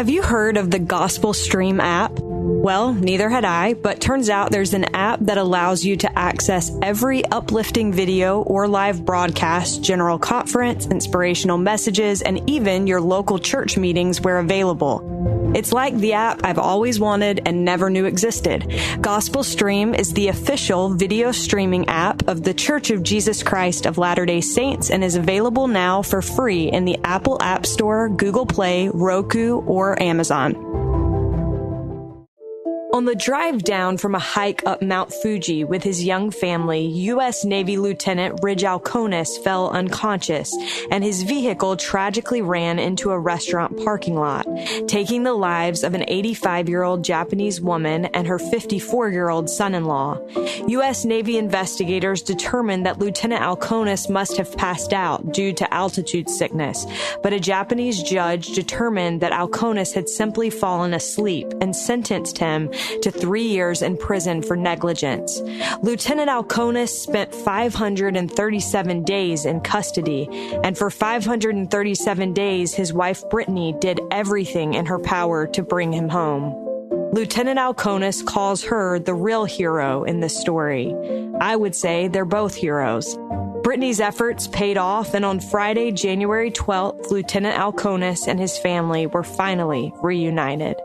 Have you heard of the Gospel Stream app? Well, neither had I, but turns out there's an app that allows you to access every uplifting video or live broadcast, general conference, inspirational messages, and even your local church meetings where available. It's like the app I've always wanted and never knew existed. Gospel Stream is the official video streaming app of The Church of Jesus Christ of Latter-day Saints and is available now for free in the Apple App Store, Google Play, Roku, or Amazon. On the drive down from a hike up Mount Fuji with his young family, U.S. Navy Lieutenant Ridge Alkonis fell unconscious, and his vehicle tragically ran into a restaurant parking lot, taking the lives of an 85-year-old Japanese woman and her 54-year-old son-in-law. U.S. Navy investigators determined that Lieutenant Alkonis must have passed out due to altitude sickness, but a Japanese judge determined that Alkonis had simply fallen asleep and sentenced him to 3 years in prison for negligence. Lieutenant Alkonis spent 537 days in custody, and for 537 days, his wife Brittany did everything in her power to bring him home. Lieutenant Alkonis calls her the real hero in this story. I would say they're both heroes. Brittany's efforts paid off, and on Friday, January 12th, Lieutenant Alkonis and his family were finally reunited.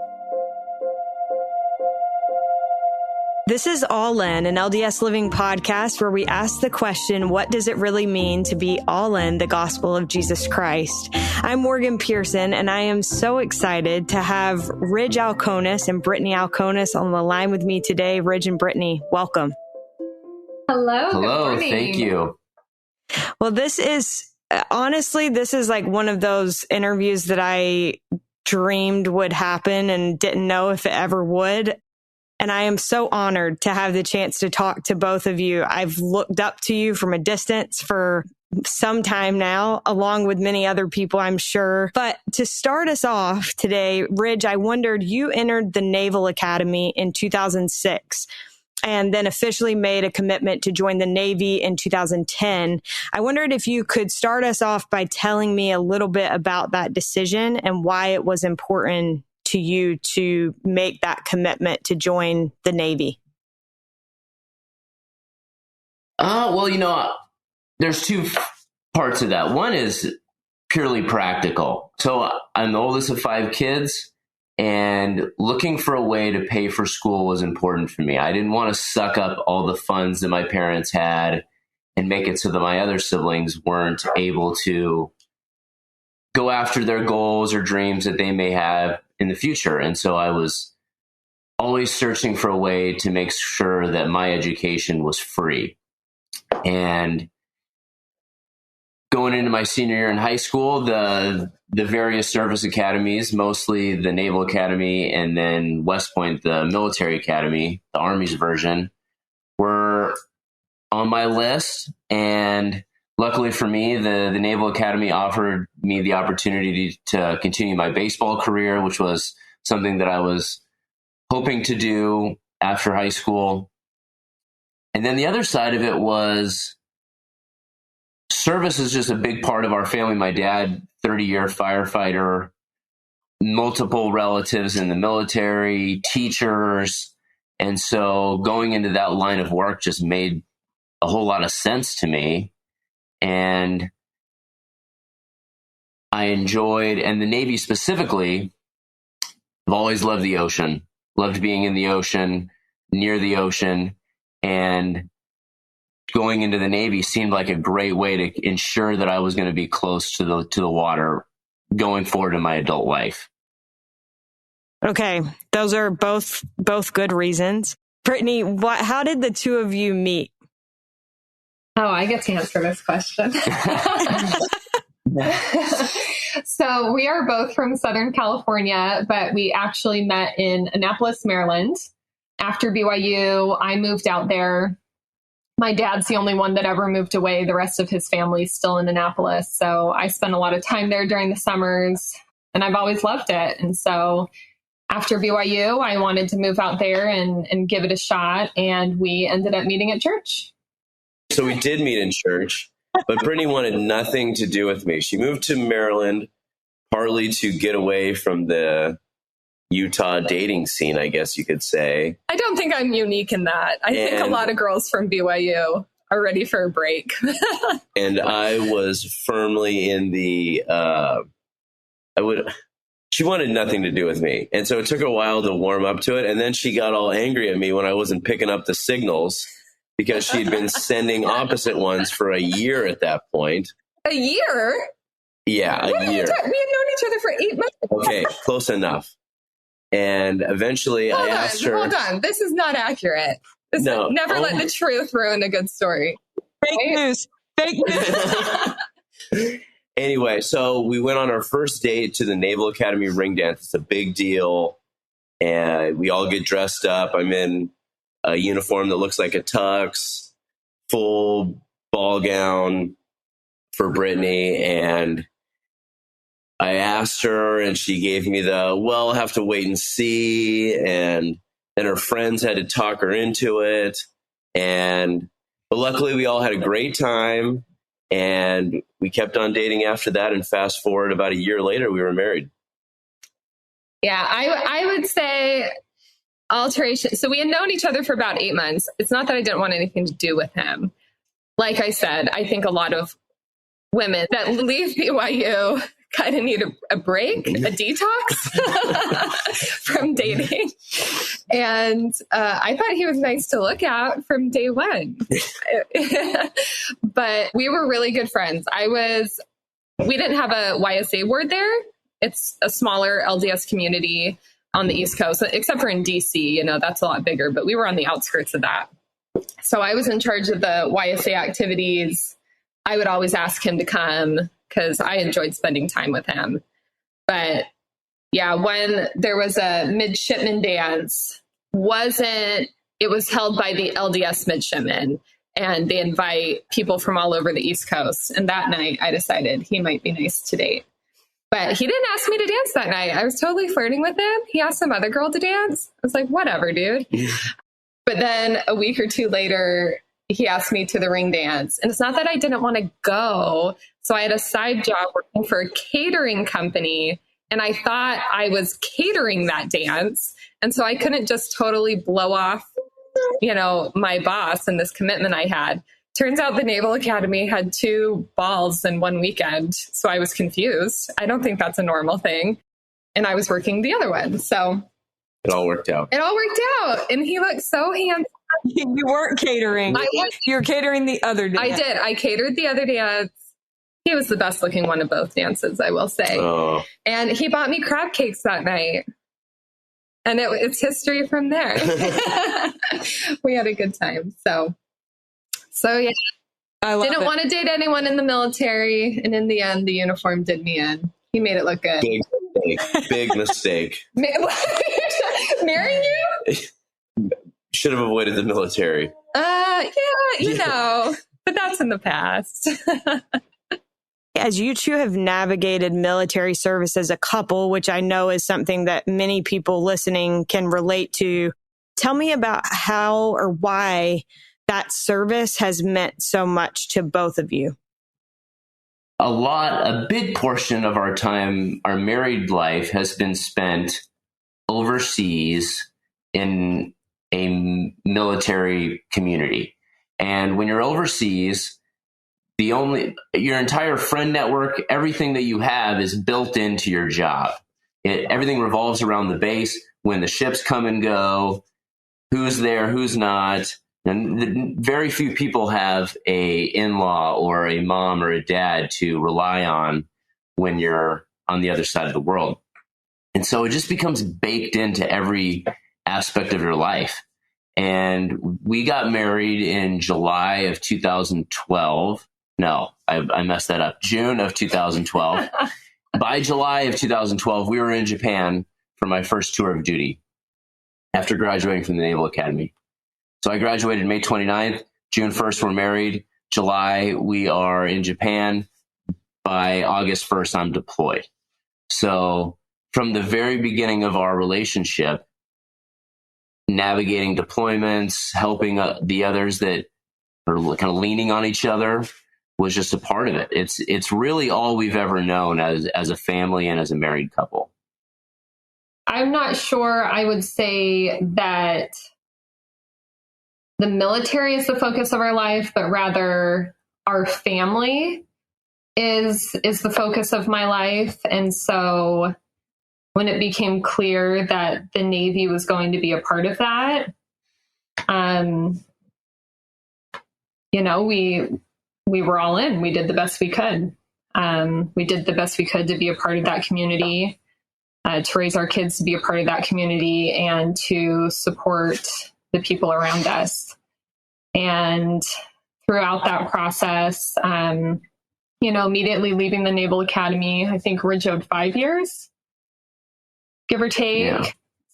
This is All In, an LDS Living podcast where we ask the question, what does it really mean to be all in the gospel of Jesus Christ? I'm Morgan Pearson, and I am so excited to have Ridge Alkonis and Brittany Alkonis on the line with me today. Ridge and Brittany, welcome. Hello. Hello, thank you. Well, this is like one of those interviews that I dreamed would happen and didn't know if it ever would. And I am so honored to have the chance to talk to both of you. I've looked up to you from a distance for some time now, along with many other people, I'm sure. But to start us off today, Ridge, I wondered, you entered the Naval Academy in 2006 and then officially made a commitment to join the Navy in 2010. I wondered if you could start us off by telling me a little bit about that decision and why it was important to you to make that commitment to join the Navy? There's two parts of that. One is purely practical. So I'm the oldest of 5 kids, and looking for a way to pay for school was important for me. I didn't want to suck up all the funds that my parents had and make it so that my other siblings weren't able to go after their goals or dreams that they may have in the future. And so I was always searching for a way to make sure that my education was free. And going into my senior year in high school, the various service academies, mostly the Naval Academy and then West Point, the military academy, the Army's version, were on my list. And luckily for me, the Naval Academy offered me the opportunity to continue my baseball career, which was something that I was hoping to do after high school. And then the other side of it was service is just a big part of our family. My dad, 30-year firefighter, multiple relatives in the military, teachers. And so going into that line of work just made a whole lot of sense to me. And I enjoyed, and the Navy specifically, I've always loved the ocean, loved being in the ocean, near the ocean, and going into the Navy seemed like a great way to ensure that I was going to be close to the water going forward in my adult life. Okay, those are both good reasons. Brittany, how did the two of you meet? Oh, I get to answer this question. So we are both from Southern California, but we actually met in Annapolis, Maryland. After BYU, I moved out there. My dad's the only one that ever moved away. The rest of his family's still in Annapolis. So I spent a lot of time there during the summers, and I've always loved it. And so after BYU, I wanted to move out there and give it a shot. And we ended up meeting at church. So we did meet in church, but Brittany wanted nothing to do with me. She moved to Maryland partly to get away from the Utah dating scene, I guess you could say. I don't think I'm unique in that. I think a lot of girls from BYU are ready for a break. And I was firmly in the, she wanted nothing to do with me. And so it took a while to warm up to it. And then she got all angry at me when I wasn't picking up the signals because she'd been sending opposite ones for a year at that point. A year? Yeah, a year. We had known each other for 8 months. Okay, close enough. And eventually I asked her. Hold on. This is not accurate. Never let the truth ruin a good story. Fake news. Fake news. Anyway, so we went on our first date to the Naval Academy ring dance. It's a big deal. And we all get dressed up. I'm in a uniform that looks like a tux, full ball gown for Brittany. And I asked her and she gave me I'll have to wait and see. And then her friends had to talk her into it. But luckily we all had a great time and we kept on dating after that. And fast forward about a year later, we were married. Yeah, I would say alteration. So we had known each other for about 8 months. It's not that I didn't want anything to do with him. Like I said, I think a lot of women that leave BYU kind of need a break, a detox from dating. And I thought he was nice to look at from day one. But we were really good friends. We didn't have a YSA ward there. It's a smaller LDS community on the East Coast, except for in DC, that's a lot bigger, but we were on the outskirts of that. So I was in charge of the YSA activities. I would always ask him to come because I enjoyed spending time with him. But yeah, when there was a midshipman dance, it was held by the LDS midshipmen, and they invite people from all over the East Coast. And that night I decided he might be nice to date. But he didn't ask me to dance that night. I was totally flirting with him. He asked some other girl to dance. I was like, whatever, dude. But then a week or two later, he asked me to the ring dance. And it's not that I didn't want to go. So I had a side job working for a catering company. And I thought I was catering that dance. And so I couldn't just totally blow off, my boss and this commitment I had. Turns out the Naval Academy had 2 balls in one weekend. So I was confused. I don't think that's a normal thing. And I was working the other one. So it all worked out. And he looked so handsome. You weren't catering. You were catering the other dance. I did. I catered the other dance. He was the best looking one of both dances, I will say. Oh. And he bought me crab cakes that night. And it's history from there. We had a good time. So yeah. I didn't want to date anyone in the military. And in the end, the uniform did me in. He made it look good. Big mistake. Marrying you? Should have avoided the military. Yeah, but that's in the past. As you two have navigated military service as a couple, which I know is something that many people listening can relate to, tell me about how or why that service has meant so much to both of you. A big portion of our time, our married life, has been spent overseas in a military community. And when you're overseas, your entire friend network, everything that you have is built into your job. Everything revolves around the base, when the ships come and go, who's there, who's not. And very few people have a in-law or a mom or a dad to rely on when you're on the other side of the world. And so it just becomes baked into every aspect of your life. And we got married in July of 2012. No, I messed that up. June of 2012. By July of 2012, we were in Japan for my first tour of duty after graduating from the Naval Academy. So I graduated May 29th. June 1st, we're married. July, we are in Japan. By August 1st, I'm deployed. So from the very beginning of our relationship, navigating deployments, helping the others that are kind of leaning on each other was just a part of it. It's really all we've ever known as a family and as a married couple. I'm not sure I would say that the military is the focus of our life, but rather our family is the focus of my life. And so when it became clear that the Navy was going to be a part of that, we were all in. We did the best we could. We did the best we could to be a part of that community, to raise our kids to be a part of that community, and to support the people around us. And throughout that process, immediately leaving the Naval Academy, I think Ridge owed 5 years, give or take. Yeah.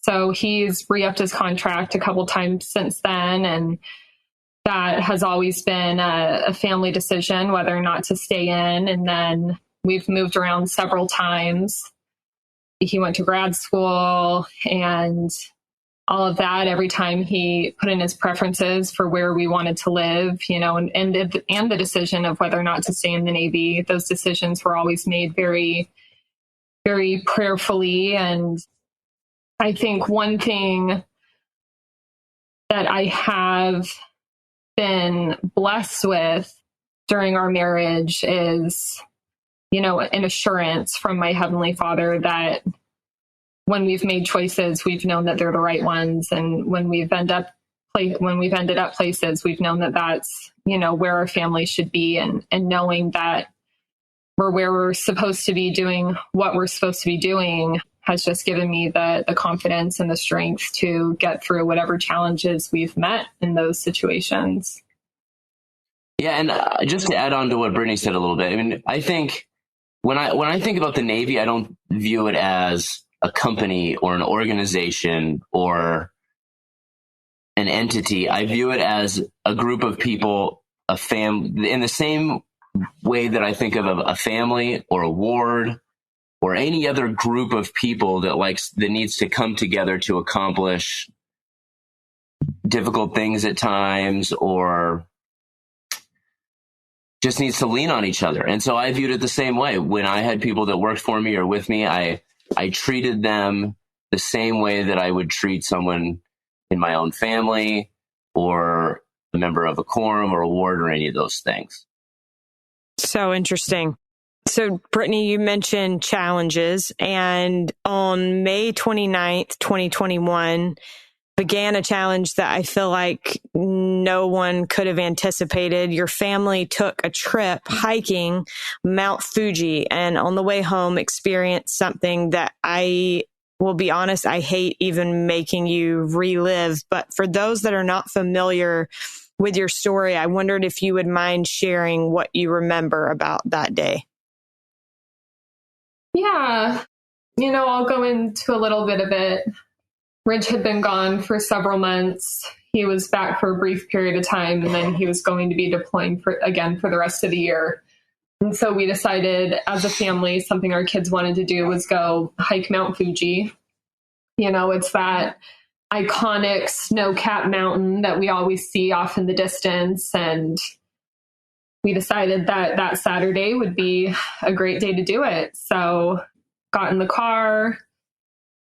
So he's re-upped his contract a couple times since then. And that has always been a family decision, whether or not to stay in. And then we've moved around several times. He went to grad school and all of that. Every time he put in his preferences for where we wanted to live, and the decision of whether or not to stay in the Navy, those decisions were always made very, very prayerfully. And I think one thing that I have been blessed with during our marriage is, an assurance from my Heavenly Father that when we've made choices, we've known that they're the right ones. And when we've ended up places, we've known that that's, where our family should be, and knowing that we're where we're supposed to be doing what we're supposed to be doing has just given me the confidence and the strength to get through whatever challenges we've met in those situations. Yeah. And just to add on to what Brittany said a little bit, I mean, I think when I think about the Navy, I don't view it as a company or an organization or an entity. I view it as a group of people, a family, in the same way that I think of a family or a ward or any other group of people that needs to come together to accomplish difficult things at times, or just needs to lean on each other. And so I viewed it the same way. When I had people that worked for me or with me, I treated them the same way that I would treat someone in my own family or a member of a quorum or a ward or any of those things. So interesting. So, Brittany, you mentioned challenges, and on May 29th, 2021, began a challenge that I feel like no one could have anticipated. Your family took a trip hiking Mount Fuji, and on the way home experienced something that I will be honest, I hate even making you relive. But for those that are not familiar with your story, I wondered if you would mind sharing what you remember about that day. Yeah, I'll go into a little bit of it. Ridge had been gone for several months. He was back for a brief period of time, and then he was going to be deploying for the rest of the year. And so we decided as a family, something our kids wanted to do was go hike Mount Fuji. It's that iconic snow-capped mountain that we always see off in the distance. And we decided that Saturday would be a great day to do it. So got in the car.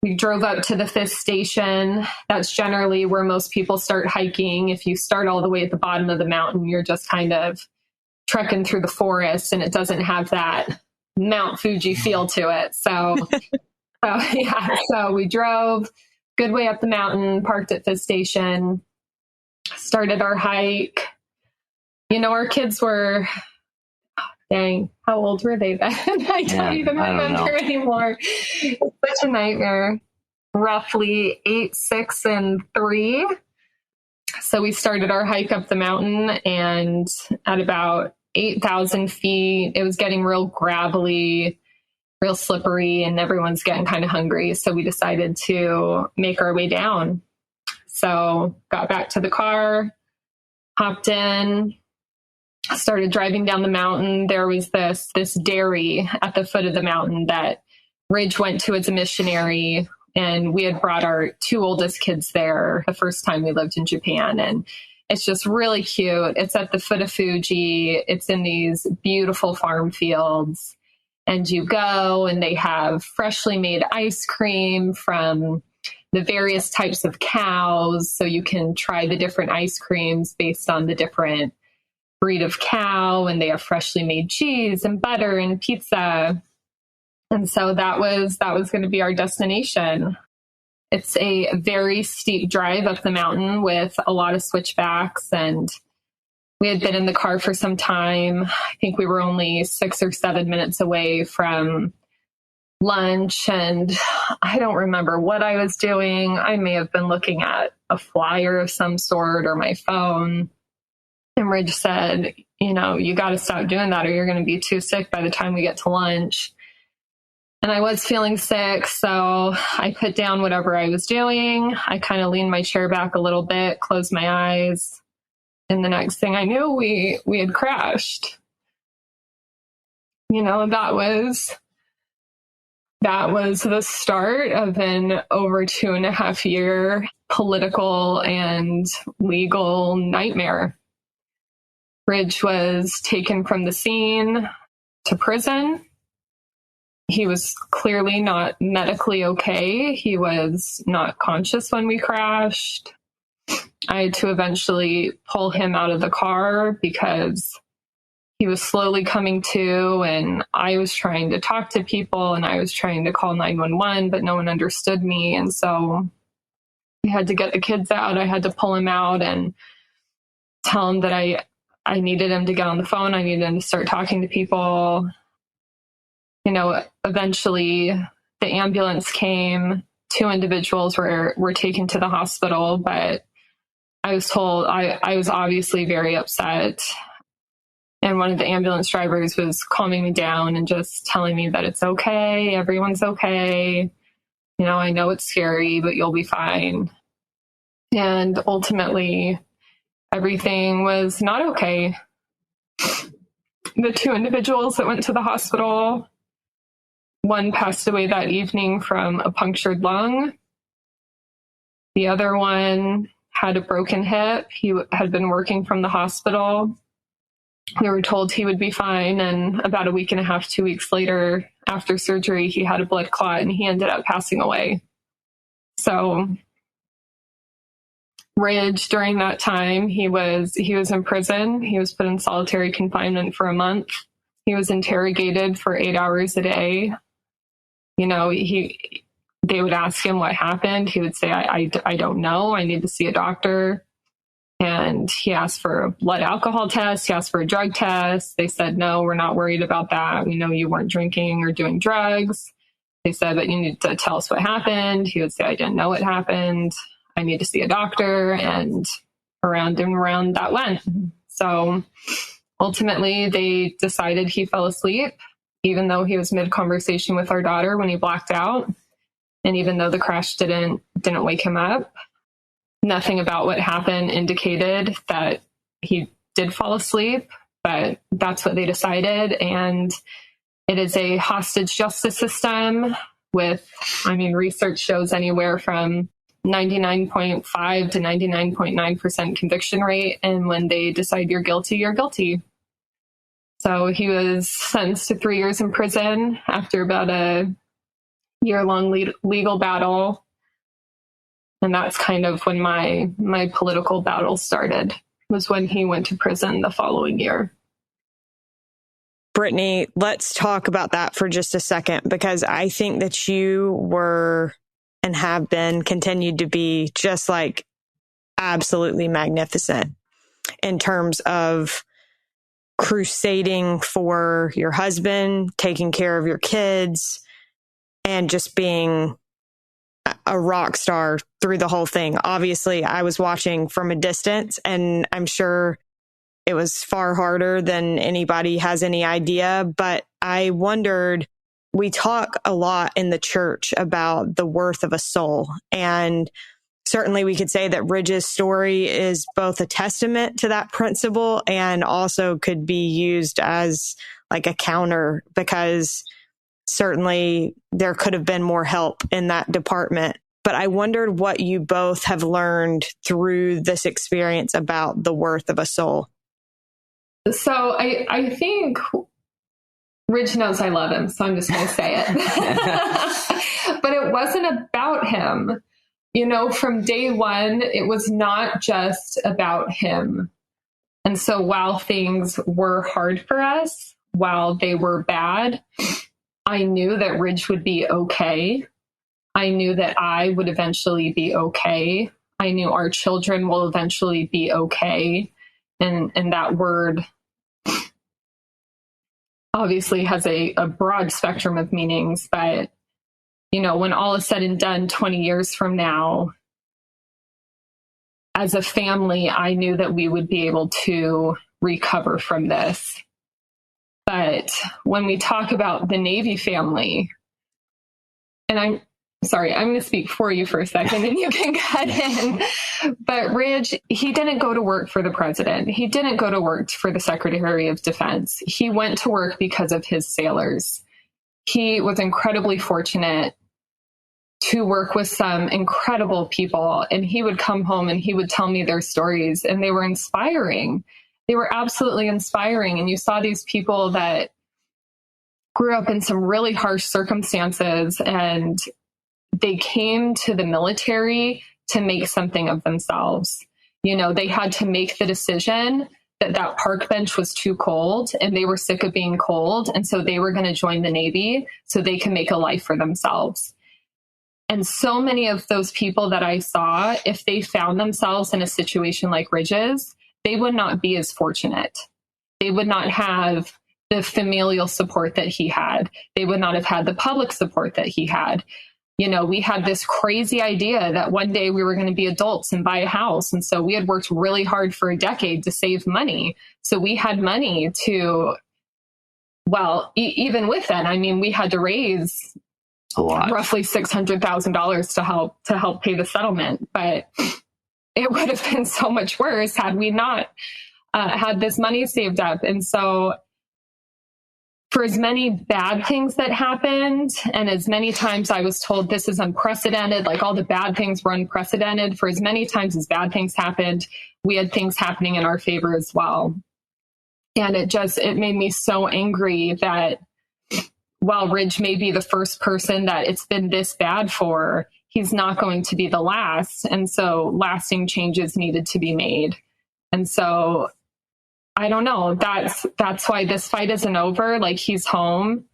We drove up to the 5th station. That's generally where most people start hiking. If you start all the way at the bottom of the mountain, you're just kind of trekking through the forest, and it doesn't have that Mount Fuji feel to it. So we drove good way up the mountain, parked at 5th station, started our hike. Our kids were, dang, how old were they then? I don't even remember anymore. It's such a nightmare. Roughly 8, 6, and 3. So we started our hike up the mountain, and at about 8,000 feet, it was getting real gravelly, real slippery, and everyone's getting kind of hungry. So we decided to make our way down. So got back to the car, hopped in, started driving down the mountain. There was this dairy at the foot of the mountain that Ridge went to as a missionary, and we had brought our 2 oldest kids there the first time we lived in Japan. And it's just really cute. It's at the foot of Fuji. It's in these beautiful farm fields. And you go and they have freshly made ice cream from the various types of cows. So you can try the different ice creams based on the different breed of cow. And they have freshly made cheese and butter and pizza. And so that was going to be our destination. It's a very steep drive up the mountain with a lot of switchbacks, and we had been in the car for some time. I think we were only 6 or 7 minutes away from lunch, and I don't remember what I was doing. I may have been looking at a flyer of some sort or my phone. And Ridge said, you got to stop doing that or you're going to be too sick by the time we get to lunch. And I was feeling sick, so I put down whatever I was doing. I kind of leaned my chair back a little bit, closed my eyes. And the next thing I knew, we had crashed. That was the start of an over 2.5 year political and legal nightmare. Ridge was taken from the scene to prison. He was clearly not medically okay. He was not conscious when we crashed. I had to eventually pull him out of the car because he was slowly coming to, and I was trying to talk to people and I was trying to call 911, but no one understood me. And so I had to get the kids out. I had to pull him out and tell him that I needed him to get on the phone. I needed him to start talking to people. Eventually the ambulance came. 2 individuals were taken to the hospital, but I was told I was obviously very upset. And one of the ambulance drivers was calming me down and just telling me that it's okay. Everyone's okay. I know it's scary, but you'll be fine. And ultimately, everything was not okay. The 2 individuals that went to the hospital, one passed away that evening from a punctured lung. The other one had a broken hip. He had been working from the hospital. We were told he would be fine. And about 1.5 weeks, 2 weeks later, after surgery, he had a blood clot and he ended up passing away. So Ridge, during that time, he was in prison. He was put in solitary confinement for a month. He was interrogated for 8 hours a day. They would ask him what happened. He would say, I don't know. I need to see a doctor. And he asked for a blood alcohol test. He asked for a drug test. They said, no, we're not worried about that. We know you weren't drinking or doing drugs. They said, but you need to tell us what happened. He would say, I didn't know what happened. I need to see a doctor. And around that went. So ultimately, they decided he fell asleep, even though he was mid-conversation with our daughter when he blacked out. And even though the crash didn't wake him up, nothing about what happened indicated that he did fall asleep, but that's what they decided. And it is a hostage justice system with, research shows anywhere from 99.5 to 99.9% conviction rate. And when they decide you're guilty, you're guilty. So he was sentenced to 3 years in prison after about a year-long legal battle. And that's kind of when my political battle started, was when he went to prison the following year. Brittany, let's talk about that for just a second, because I think that you were and have been, continued to be, just like absolutely magnificent in terms of crusading for your husband, taking care of your kids, and just being a rock star through the whole thing. Obviously, I was watching from a distance, and I'm sure it was far harder than anybody has any idea. But I wondered, we talk a lot in the church about the worth of a soul. And certainly we could say that Ridge's story is both a testament to that principle and also could be used as like a counter, because certainly there could have been more help in that department. But I wondered what you both have learned through this experience about the worth of a soul. So I think Ridge knows I love him, so I'm just going to say it. But it wasn't about him. From day one, it was not just about him. And so while things were hard for us, while they were bad, I knew that Ridge would be okay. I knew that I would eventually be okay. I knew our children will eventually be okay. And that word obviously has a broad spectrum of meanings, but, when all is said and done 20 years from now, as a family, I knew that we would be able to recover from this. But when we talk about the Navy family, and I'm going to speak for you for a second and you can cut in. But Ridge, he didn't go to work for the president. He didn't go to work for the Secretary of Defense. He went to work because of his sailors. He was incredibly fortunate to work with some incredible people. And he would come home and he would tell me their stories, and they were inspiring. They were absolutely inspiring. And you saw these people that grew up in some really harsh circumstances, and they came to the military to make something of themselves. They had to make the decision that park bench was too cold and they were sick of being cold. And so they were going to join the Navy so they can make a life for themselves. And so many of those people that I saw, if they found themselves in a situation like Ridge's, they would not be as fortunate. They would not have the familial support that he had. They would not have had the public support that he had. We had this crazy idea that one day we were going to be adults and buy a house. And so we had worked really hard for a decade to save money. So we had money to, even with that, we had to raise roughly $600,000 to help pay the settlement. But it would have been so much worse had we not had this money saved up. And so for as many bad things that happened, and as many times I was told this is unprecedented, like all the bad things were unprecedented, for as many times as bad things happened, we had things happening in our favor as well. And it made me so angry that while Ridge may be the first person that it's been this bad for, he's not going to be the last. And so lasting changes needed to be made. And so I don't know. That's why this fight isn't over. Like, he's home,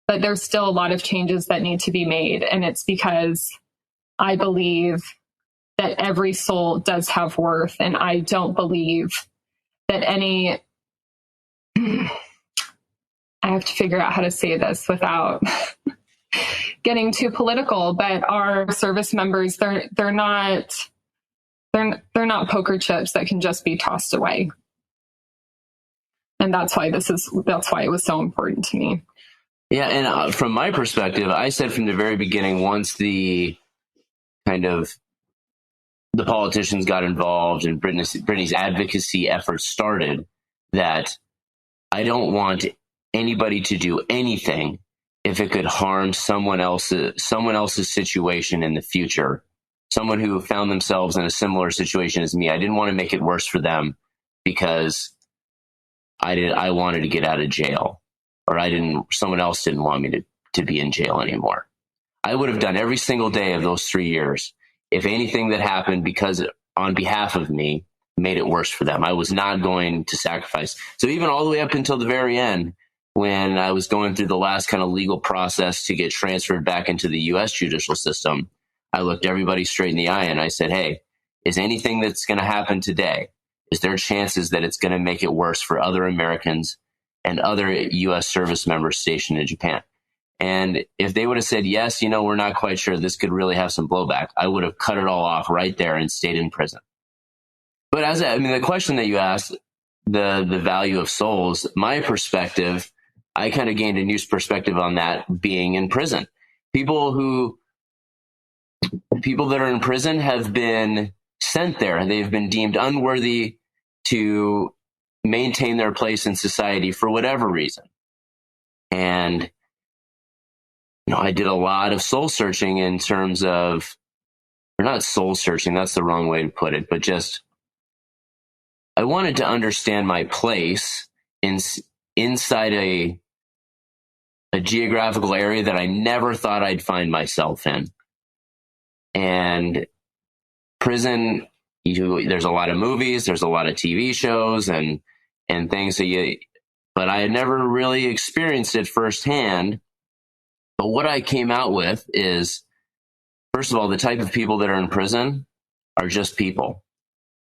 but there's still a lot of changes that need to be made. And it's because I believe that every soul does have worth. And I don't believe that I have to figure out how to say this without getting too political, but our service members, they're not poker chips that can just be tossed away. And that's why it was so important to me. Yeah. And from my perspective, I said from the very beginning, once the politicians got involved and Brittany's advocacy efforts started, that I don't want anybody to do anything if it could harm someone else's situation in the future, someone who found themselves in a similar situation as me. I didn't want to make it worse for them because I wanted to get out of jail, or someone else didn't want me to be in jail anymore. I would have done every single day of those 3 years if anything that happened because on behalf of me made it worse for them. I was not going to sacrifice. So even all the way up until the very end, when I was going through the last kind of legal process to get transferred back into the U.S. judicial system, I looked everybody straight in the eye and I said, hey, is anything that's going to happen today, is there chances that it's going to make it worse for other Americans and other U.S. service members stationed in Japan? And if they would have said, yes, we're not quite sure, this could really have some blowback, I would have cut it all off right there and stayed in prison. But the question that you asked, the value of souls, my perspective, I kind of gained a new perspective on that being in prison. People that are in prison have been sent there. They've been deemed unworthy to maintain their place in society for whatever reason. And, I did a lot of soul searching in terms of, or not soul searching, that's the wrong way to put it, but just, I wanted to understand my place inside a geographical area that I never thought I'd find myself in. And prison, there's a lot of movies, there's a lot of TV shows and things but I had never really experienced it firsthand. But what I came out with is, first of all, the type of people that are in prison are just people.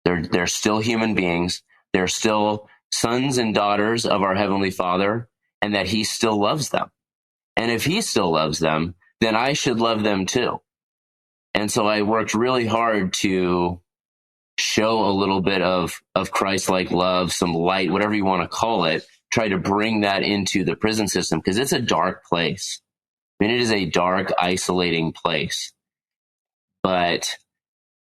They're still human beings. They're still sons and daughters of our Heavenly Father, and that He still loves them. And if He still loves them, then I should love them too. And so I worked really hard to show a little bit of Christ-like love, some light, whatever you want to call it, try to bring that into the prison system, because it's a dark place. I mean, it is a dark, isolating place. But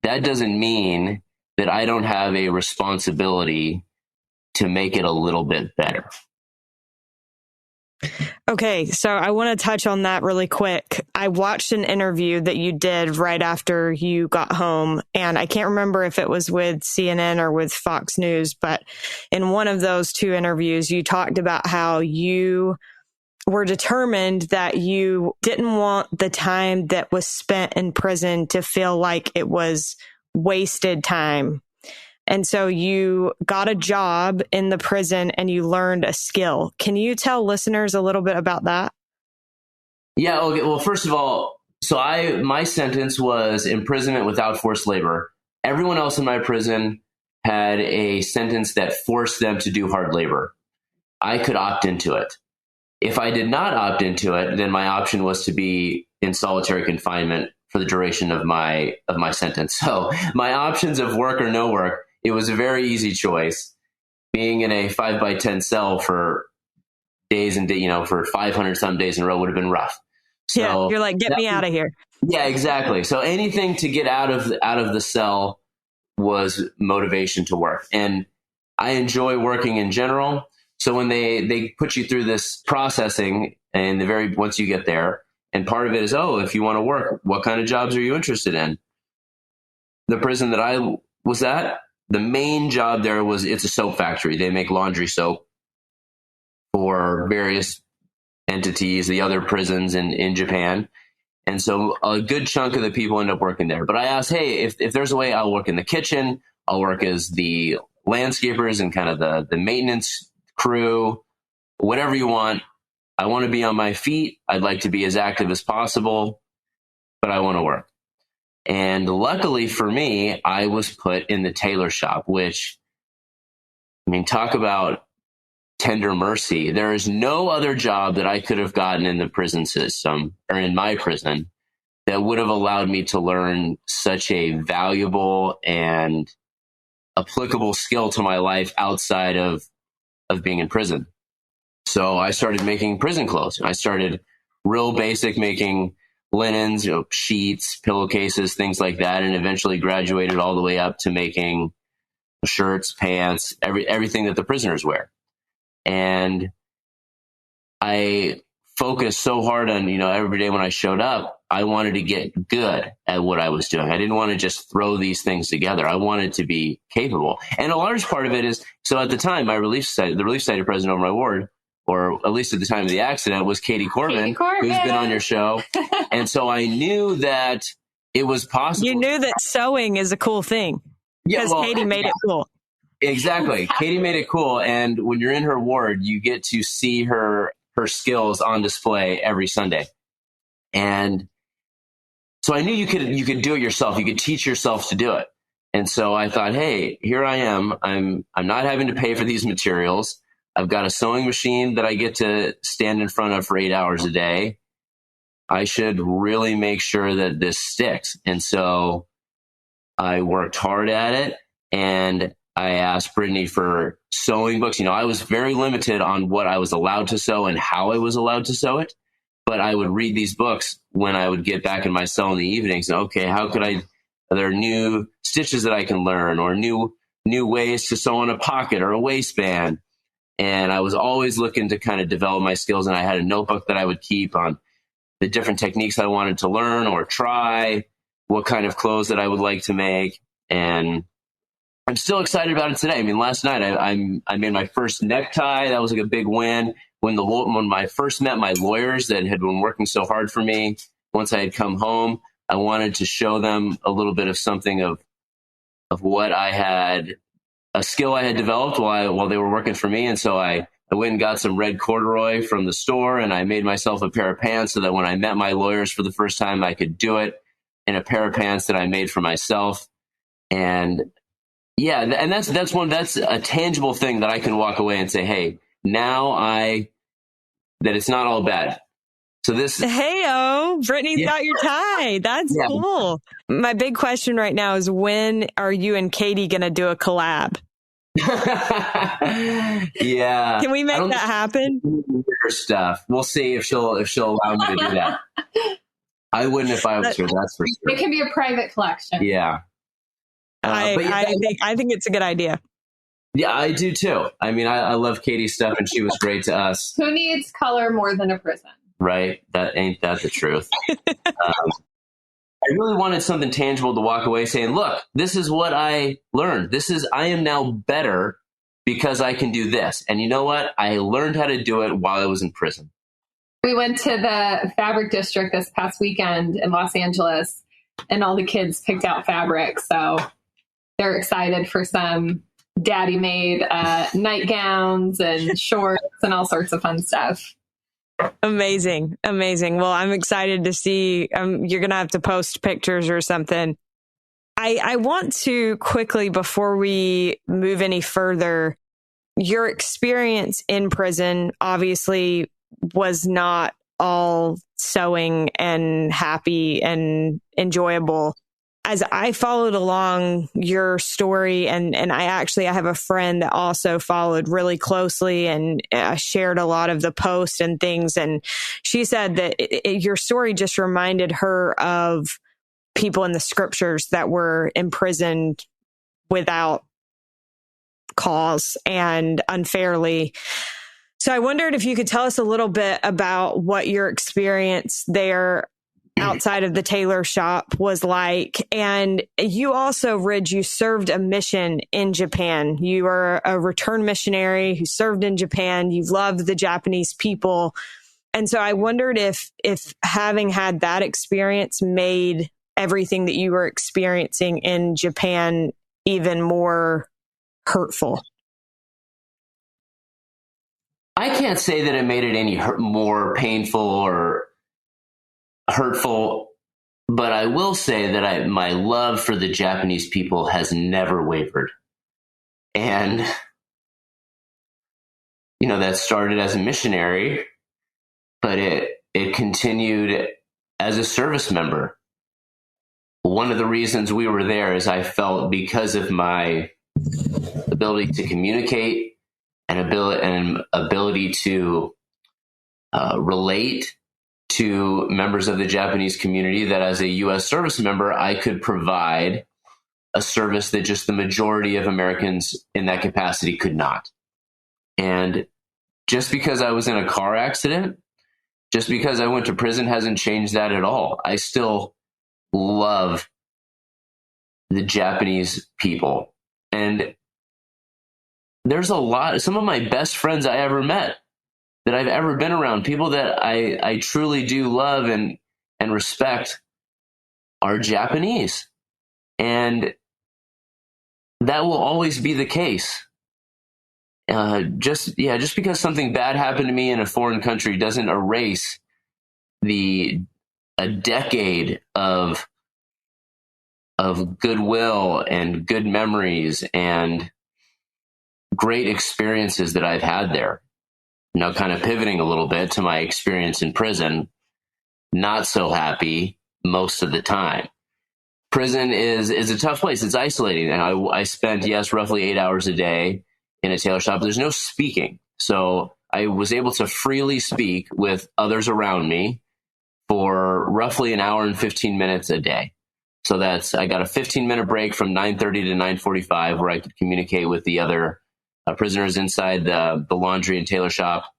that doesn't mean that I don't have a responsibility to make it a little bit better. Okay, so I want to touch on that really quick. I watched an interview that you did right after you got home, and I can't remember if it was with CNN or with Fox News, but in one of those two interviews, you talked about how you were determined that you didn't want the time that was spent in prison to feel like it was wasted time. And so you got a job in the prison and you learned a skill. Can you tell listeners a little bit about that? Yeah. Okay. Well, first of all, my sentence was imprisonment without forced labor. Everyone else in my prison had a sentence that forced them to do hard labor. I could opt into it. If I did not opt into it, then my option was to be in solitary confinement for the duration of my sentence. So my options of work or no work, it was a very easy choice. Being in a 5x10 cell for days and for 500 some days in a row would have been rough. So yeah, you're like, get me out of here. Yeah, exactly. So anything to get out of the cell was motivation to work. And I enjoy working in general. So when they put you through this processing and once you get there, and part of it is, if you want to work, what kind of jobs are you interested in? The prison that I was at, the main job there it's a soap factory. They make laundry soap for various entities, the other prisons in Japan. And so a good chunk of the people end up working there. But I asked, hey, if there's a way, I'll work in the kitchen. I'll work as the landscapers and kind of the maintenance crew, whatever you want. I want to be on my feet. I'd like to be as active as possible, but I want to work. And luckily for me, I was put in the tailor shop, which, talk about tender mercy. There is no other job that I could have gotten in the prison system or in my prison that would have allowed me to learn such a valuable and applicable skill to my life outside of being in prison. So I started making prison clothes. I started real basic, making linens, sheets, pillowcases, things like that, and eventually graduated all the way up to making shirts, pants, everything that the prisoners wear. And I focused so hard on, every day when I showed up, I wanted to get good at what I was doing. I didn't want to just throw these things together. I wanted to be capable. And a large part of it is, so at the time, the relief society president over my ward, or at least at the time of the accident, was Katie Corbin, who's been on your show. And so I knew that it was possible. You knew that sewing is a cool thing because Katie made it cool. Exactly. Katie made it cool. And when you're in her ward, you get to see her skills on display every Sunday. And so I knew you could do it yourself. You could teach yourself to do it. And so I thought, hey, here I am. I'm not having to pay for these materials. I've got a sewing machine that I get to stand in front of for 8 hours a day. I should really make sure that this sticks. And so I worked hard at it, and I asked Brittany for sewing books. I was very limited on what I was allowed to sew and how I was allowed to sew it. But I would read these books when I would get back in my cell in the evenings. Okay, are there new stitches that I can learn, or new ways to sew on a pocket or a waistband? And I was always looking to kind of develop my skills. And I had a notebook that I would keep on the different techniques I wanted to learn or try, what kind of clothes that I would like to make. And I'm still excited about it today. Last night I made my first necktie. That was like a big win. when I first met my lawyers that had been working so hard for me, once I had come home, I wanted to show them a little bit of something of what I had, a skill I had developed while they were working for me. And so I went and got some red corduroy from the store, and I made myself a pair of pants so that when I met my lawyers for the first time, I could do it in a pair of pants that I made for myself. And yeah, and that's a tangible thing that I can walk away and say, hey, that it's not all bad. So Brittany's got your tie. That's cool. My big question right now is, when are you and Katie going to do a collab? Yeah. Can we make that happen? Her stuff. We'll see if she'll allow me to do that. I wouldn't if I was her. That's for sure. It can be a private collection. Yeah. I think it's a good idea. Yeah, I do too. I mean, I love Katie's stuff, and she was great to us. Who needs color more than a prison? Right? Ain't that the truth? I really wanted something tangible to walk away saying, look, this is what I learned. I am now better because I can do this. And you know what? I learned how to do it while I was in prison. We went to the fabric district this past weekend in Los Angeles, and all the kids picked out fabric. So they're excited for some daddy-made nightgowns and shorts and all sorts of fun stuff. Amazing. Well, I'm excited to see. You're going to have to post pictures or something. I want to quickly, before we move any further, your experience in prison obviously was not all sewing and happy and enjoyable. As I followed along your story, and I have a friend that also followed really closely and shared a lot of the posts and things. And she said that your story just reminded her of people in the scriptures that were imprisoned without cause and unfairly. So I wondered if you could tell us a little bit about what your experience there outside of the Tailor shop was like. And you also, Ridge, you served a mission in Japan. You were a return missionary who served in Japan. You loved the Japanese people. And so I wondered if having had that experience made everything that you were experiencing in Japan even more hurtful. I can't say that it made it any more painful or hurtful, but I will say that my love for the Japanese people has never wavered. And, that started as a missionary, but it continued as a service member. One of the reasons we were there is I felt, because of my ability to communicate and ability to relate to members of the Japanese community, that as a U.S. service member, I could provide a service that just the majority of Americans in that capacity could not. And just because I was in a car accident, just because I went to prison, hasn't changed that at all. I still love the Japanese people. And there's some of my best friends I ever met, that I've ever been around, people that I truly do love and respect, are Japanese. And that will always be the case. Just because something bad happened to me in a foreign country doesn't erase a decade of goodwill and good memories and great experiences that I've had there. Now, kind of pivoting a little bit to my experience in prison, not so happy most of the time. Prison is a tough place. It's isolating. And I spent, roughly 8 hours a day in a tailor shop. There's no speaking. So I was able to freely speak with others around me for roughly an hour and 15 minutes a day. So I got a 15-minute break from 9:30 to 9:45 where I could communicate with the other prisoners inside the laundry and tailor shop.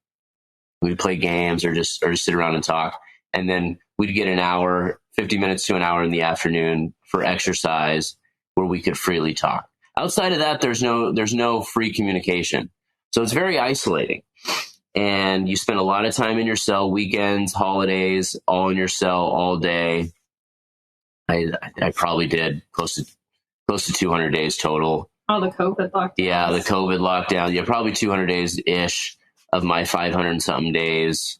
We'd play games or just sit around and talk. And then we'd get an hour, 50 minutes to an hour in the afternoon for exercise where we could freely talk. Outside of that, there's no free communication. So it's very isolating. and you spend a lot of time in your cell, weekends, holidays, all in your cell all day. I probably did close to 200 days total. Oh, the COVID lockdown. Yeah, the COVID lockdown. Yeah, probably 200 days ish of my 500 and something days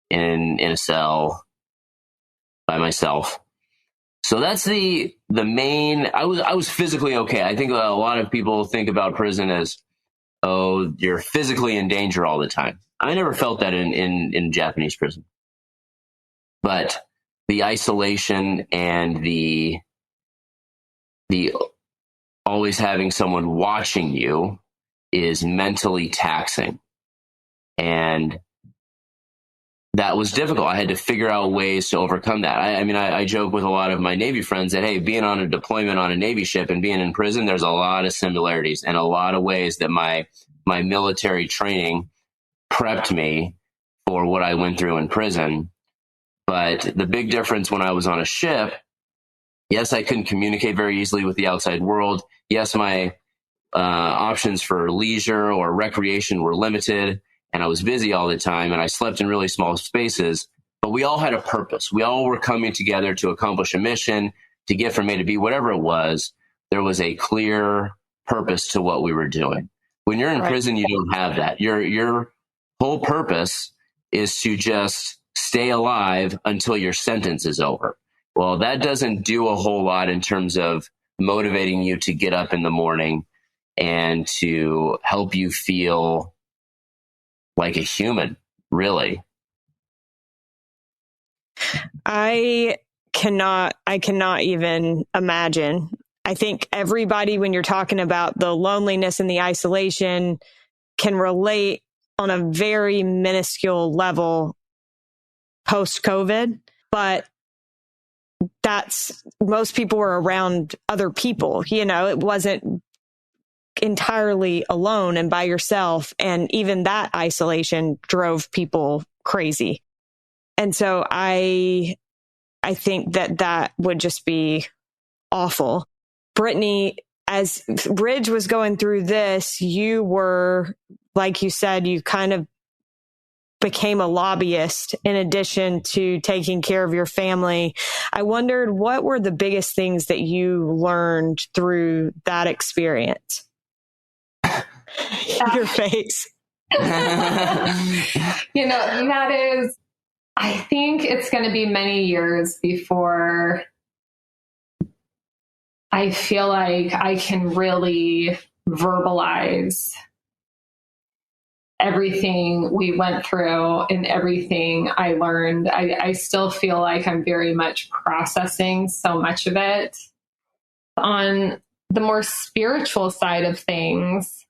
in a cell by myself. So that's the main. I was physically okay. I think a lot of people think about prison as, oh, you're physically in danger all the time. I never felt that in Japanese prison. But the isolation and the always having someone watching you is mentally taxing. And that was difficult. I had to figure out ways to overcome that. I joke with a lot of my Navy friends that, hey, being on a deployment on a Navy ship and being in prison, there's a lot of similarities and a lot of ways that my military training prepped me for what I went through in prison. But the big difference when I was on a ship, yes, I couldn't communicate very easily with the outside world. Yes, my options for leisure or recreation were limited, and I was busy all the time, and I slept in really small spaces. But we all had a purpose. We all were coming together to accomplish a mission, to get from A to B, whatever it was. There was a clear purpose to what we were doing. When you're in prison, you don't have that. Your whole purpose is to just stay alive until your sentence is over. Well, that doesn't do a whole lot in terms of motivating you to get up in the morning and to help you feel like a human, really. I cannot even imagine. I think everybody, when you're talking about the loneliness and the isolation, can relate on a very minuscule level post-COVID, but most people were around other people. It wasn't entirely alone and by yourself. And even that isolation drove people crazy. And so I think that would just be awful. Brittany, as Ridge was going through this, you were, like you said, you kind of became a lobbyist in addition to taking care of your family. I wondered, what were the biggest things that you learned through that experience? Your face. That is, I think it's going to be many years before I feel like I can really verbalize everything we went through and everything I learned. I still feel like I'm very much processing so much of it. On the more spiritual side of things,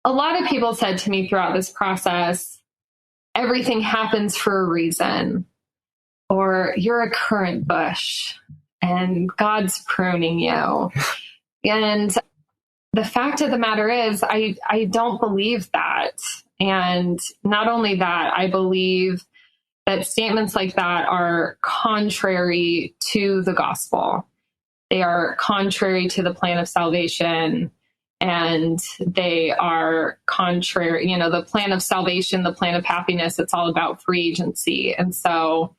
a lot of people said to me throughout this process, everything happens for a reason, or you're a currant bush and God's pruning you. And the fact of the matter is, I don't believe that. And not only that, I believe that statements like that are contrary to the gospel. They are contrary to the plan of salvation. And they are contrary, the plan of salvation, the plan of happiness, it's all about free agency. And so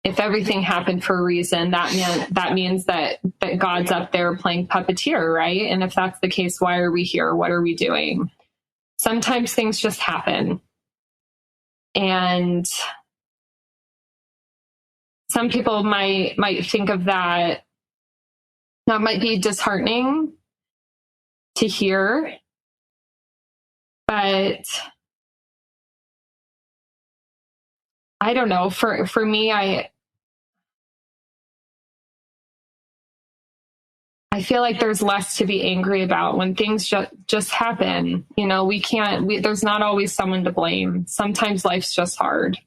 if everything happened for a reason, that means that God's up there playing puppeteer, right? And if that's the case, why are we here? What are we doing? Sometimes things just happen. And some people might think of that. That might be disheartening to hear, but I don't know. For me, I feel like there's less to be angry about when things just happen. There's not always someone to blame. Sometimes life's just hard.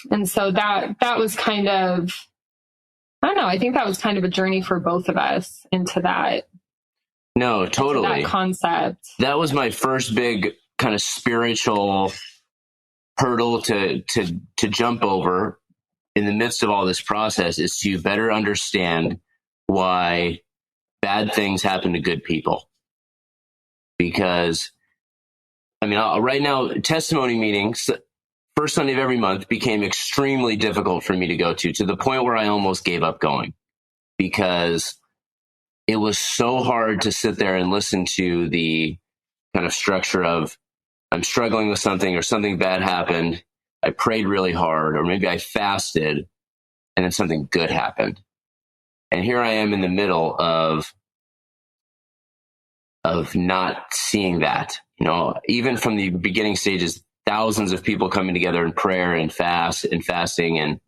And so that was kind of, I don't know, I think that was kind of a journey for both of us into that. No, totally. That concept. That was my first big kind of spiritual hurdle to jump over in the midst of all this process, is to better understand why bad things happen to good people. Because right now, testimony meetings, first Sunday of every month, became extremely difficult for me to go to the point where I almost gave up going, because it was so hard to sit there and listen to the kind of structure of, I'm struggling with something or something bad happened. I prayed really hard, or maybe I fasted and then something good happened. And here I am in the middle of not seeing that, even from the beginning stages, thousands of people coming together in prayer and fasting. And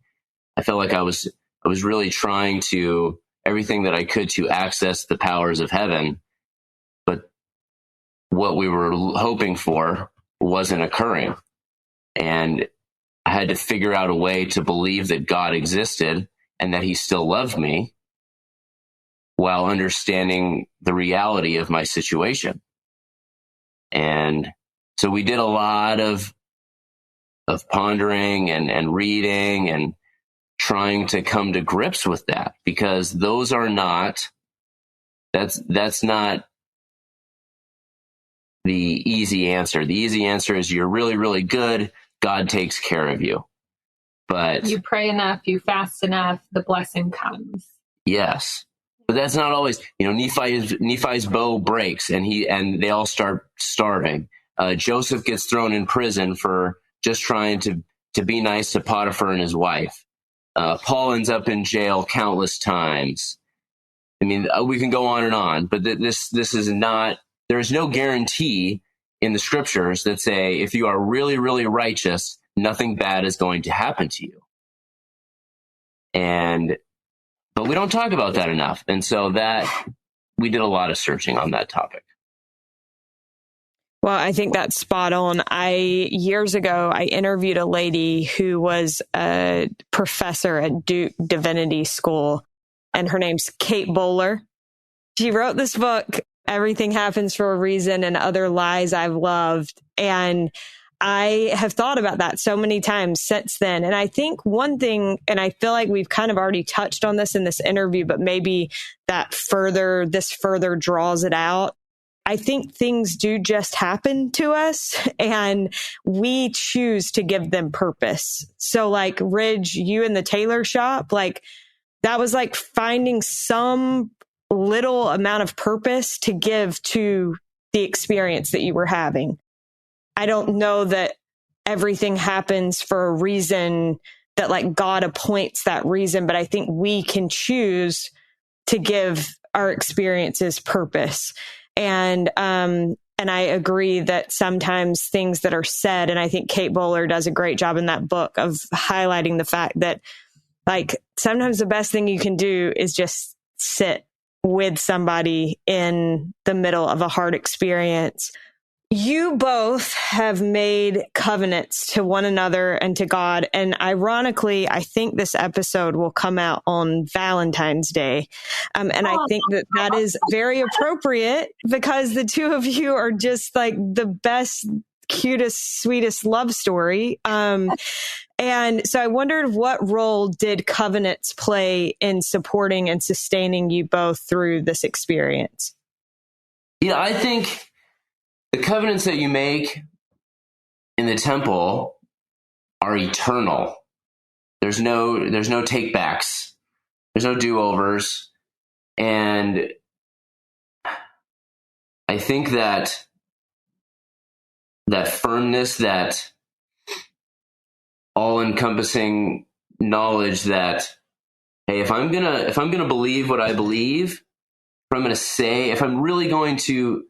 I felt like I was really trying to everything that I could to access the powers of heaven. But what we were hoping for wasn't occurring. And I had to figure out a way to believe that God existed and that he still loved me, while understanding the reality of my situation. And so we did a lot of pondering and reading and trying to come to grips with that, because that's not the easy answer. The easy answer is you're really, really good. God takes care of you. But you pray enough, you fast enough, the blessing comes. Yes. But that's not always, Nephi's bow breaks and they all start starving. Joseph gets thrown in prison for just trying to be nice to Potiphar and his wife. Paul ends up in jail countless times. We can go on and on, but this is not, there is no guarantee in the scriptures that say, if you are really, really righteous, nothing bad is going to happen to you. But we don't talk about that enough. And so we did a lot of searching on that topic. Well, I think that's spot on. Years ago, I interviewed a lady who was a professor at Duke Divinity School, and her name's Kate Bowler. She wrote this book, Everything Happens for a Reason and Other Lies I've Loved. And I have thought about that so many times since then. And I think one thing, and I feel like we've kind of already touched on this in this interview, but maybe this further draws it out. I think things do just happen to us and we choose to give them purpose. So like Ridge, you in the Tailor shop, like that was like finding some little amount of purpose to give to the experience that you were having. I don't know that everything happens for a reason, that like God appoints that reason, but I think we can choose to give our experiences purpose. And I agree that sometimes things that are said, and I think Kate Bowler does a great job in that book of highlighting the fact that like sometimes the best thing you can do is just sit with somebody in the middle of a hard experience. You both have made covenants to one another and to God. And ironically, I think this episode will come out on Valentine's Day. And I think that is very appropriate because the two of you are just like the best, cutest, sweetest love story. And so I wondered, what role did covenants play in supporting and sustaining you both through this experience? Yeah, I think the covenants that you make in the temple are eternal. There's no takebacks. There's no do-overs. And I think that firmness, that all-encompassing knowledge that, hey, if I'm gonna believe what I believe, if I'm really going to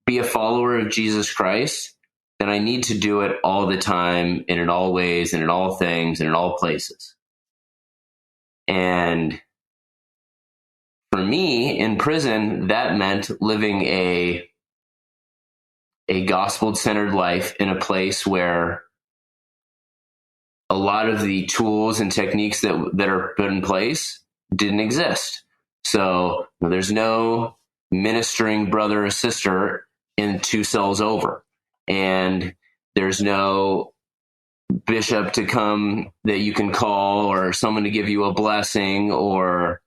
be a follower of Jesus Christ, then I need to do it all the time and in all ways and in all things and in all places. And for me in prison, that meant living a gospel-centered life in a place where a lot of the tools and techniques that are put in place didn't exist. So there's no ministering brother or sister in 2 cells over. And there's no bishop to come that you can call or someone to give you a blessing, or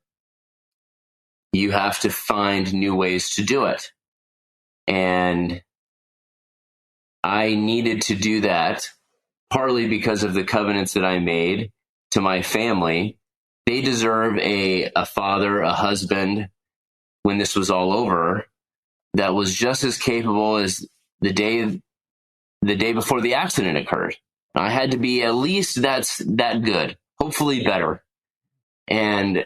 you have to find new ways to do it. And I needed to do that partly because of the covenants that I made to my family. They deserve a father, a husband, when this was all over, that was just as capable as the day before the accident occurred. I had to be at least that good, hopefully better. And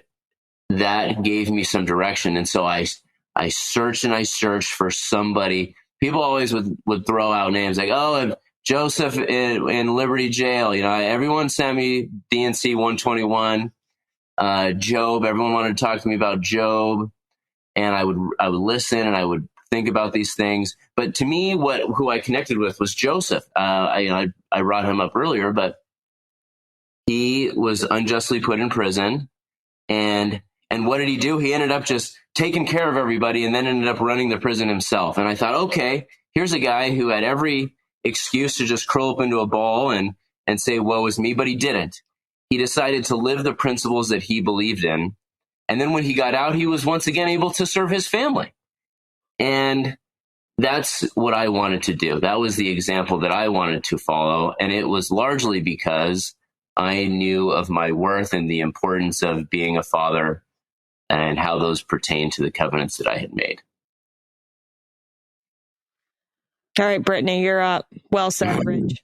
that gave me some direction. And so I searched and I searched for somebody. People always would throw out names like, oh, Joseph in Liberty Jail. Everyone sent me DNC 121. Job, everyone wanted to talk to me about Job. And I would listen and I would think about these things. But to me, who I connected with was Joseph. I brought him up earlier, but he was unjustly put in prison. And what did he do? He ended up just taking care of everybody and then ended up running the prison himself. And I thought, okay, here's a guy who had every excuse to just curl up into a ball and say, woe is me, but he didn't. He decided to live the principles that he believed in. And then when he got out, he was once again able to serve his family. And that's what I wanted to do. That was the example that I wanted to follow. And it was largely because I knew of my worth and the importance of being a father and how those pertain to the covenants that I had made. All right, Brittany, you're up. Well said, Rich.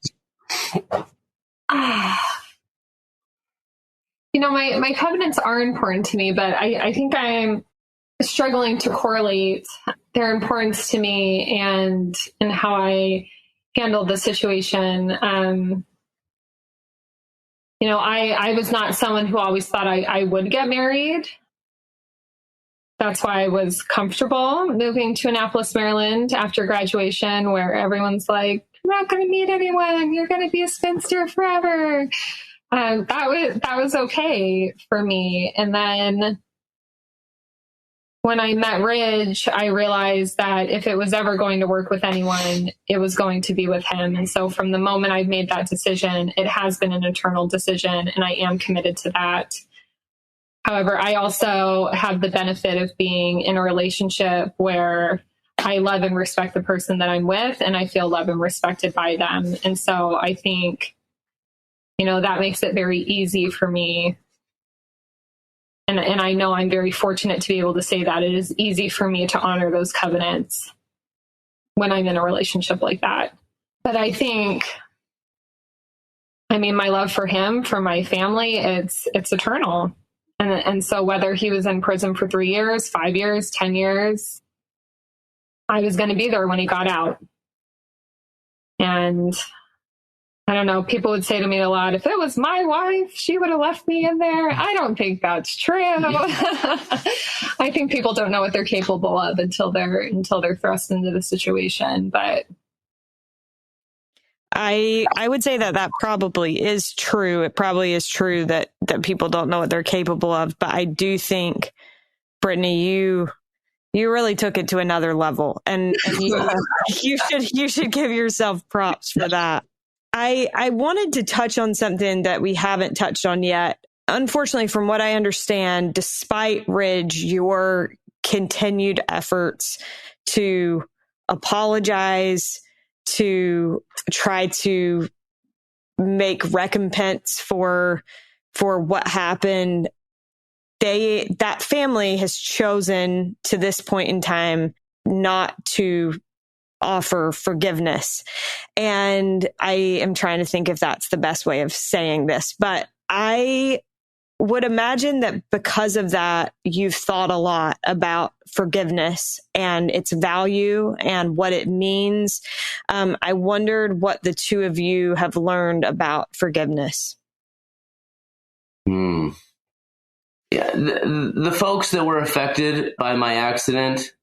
My covenants are important to me, but I think I'm struggling to correlate their importance to me and how I handled the situation. I was not someone who always thought I would get married. That's why I was comfortable moving to Annapolis, Maryland after graduation, where everyone's like, you're not going to meet anyone. You're going to be a spinster forever. That was okay for me. And then when I met Ridge, I realized that if it was ever going to work with anyone, it was going to be with him. And so from the moment I've made that decision, it has been an eternal decision, and I am committed to that. However, I also have the benefit of being in a relationship where I love and respect the person that I'm with, and I feel loved and respected by them. And so I think, that makes it very easy for me. And I know I'm very fortunate to be able to say that it is easy for me to honor those covenants when I'm in a relationship like that. But I think, my love for him, for my family, it's eternal. And so whether he was in prison for 3 years, 5 years, 10 years, I was going to be there when he got out. And I don't know, people would say to me a lot, if it was my wife, she would have left me in there. I don't think that's true. I think people don't know what they're capable of until they're thrust into the situation. But I would say that probably is true. It probably is true that people don't know what they're capable of. But I do think, Brittany, you really took it to another level, and you should give yourself props for that. I wanted to touch on something that we haven't touched on yet. Unfortunately, from what I understand, despite Ridge, your continued efforts to apologize, to try to make recompense for what happened, that family has chosen to this point in time not to offer forgiveness. And I am trying to think if that's the best way of saying this, but I would imagine that because of that, you've thought a lot about forgiveness and its value and what it means. I wondered what the two of you have learned about forgiveness. Yeah, the folks that were affected by my accident,